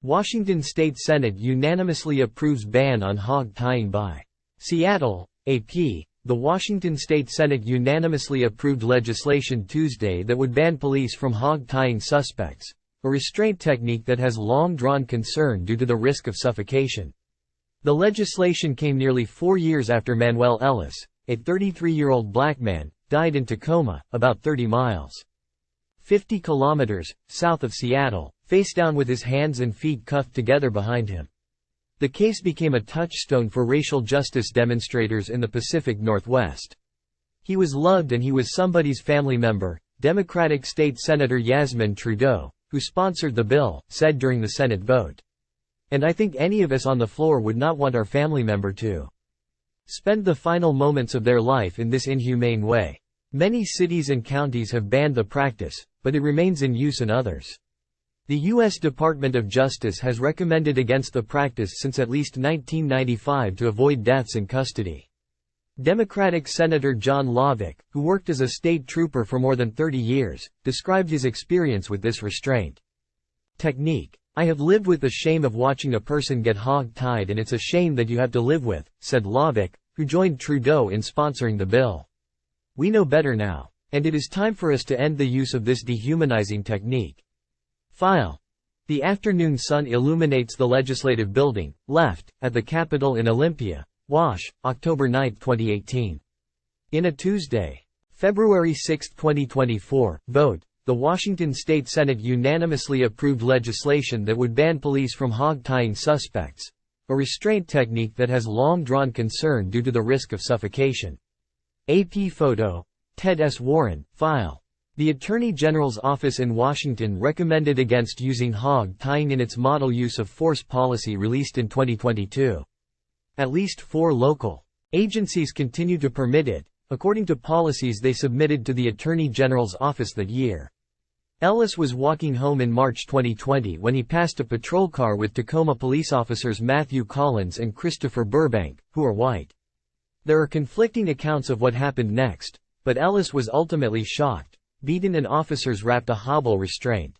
Washington State Senate unanimously approves ban on hog-tying by Seattle, AP. The Washington State Senate unanimously approved legislation Tuesday that would ban police from hog-tying suspects, a restraint technique that has long drawn concern due to the risk of suffocation. The legislation came nearly 4 years after Manuel Ellis, a 33-year-old black man, died in Tacoma, about 30 miles. 50 kilometers, south of Seattle, face down with his hands and feet cuffed together behind him. The case became a touchstone for racial justice demonstrators in the Pacific Northwest. He was loved and he was somebody's family member, Democratic State Senator Yasmin Trudeau, who sponsored the bill, said during the Senate vote. And I think any of us on the floor would not want our family member to spend the final moments of their life in this inhumane way. Many cities and counties have banned the practice, but it remains in use in others. The U.S. Department of Justice has recommended against the practice since at least 1995 to avoid deaths in custody. Democratic Senator John Lovick, who worked as a state trooper for more than 30 years, described his experience with this restraint technique. "I have lived with the shame of watching a person get hog-tied, and it's a shame that you have to live with," said Lovick, who joined Trudeau in sponsoring the bill. "We know better now. And it is time for us to end the use of this dehumanizing technique." File. The afternoon sun illuminates the legislative building, left, at the Capitol in Olympia, Wash, October 9, 2018. In a Tuesday, February 6, 2024, vote, the Washington State Senate unanimously approved legislation that would ban police from hog-tying suspects, a restraint technique that has long drawn concern due to the risk of suffocation. AP photo. Ted S. Warren, file. The Attorney General's office in Washington recommended against using hog-tying in its model use of force policy released in 2022. At least 4 local agencies continue to permit it, according to policies they submitted to the Attorney General's office that year. Ellis was walking home in March 2020 when he passed a patrol car with Tacoma police officers Matthew Collins and Christopher Burbank, who are white. There are conflicting accounts of what happened next, but Ellis was ultimately shocked, beaten, and officers wrapped a hobble restraint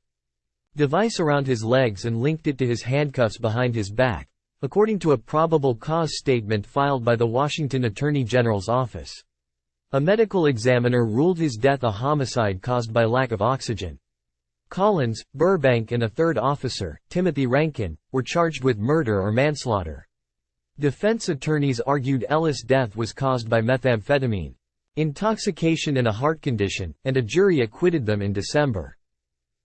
device around his legs and linked it to his handcuffs behind his back, according to a probable cause statement filed by the Washington Attorney General's office. A medical examiner ruled his death a homicide caused by lack of oxygen. Collins, Burbank, and a third officer, Timothy Rankin, were charged with murder or manslaughter. Defense attorneys argued Ellis' death was caused by methamphetamine intoxication and a heart condition, and a jury acquitted them in December.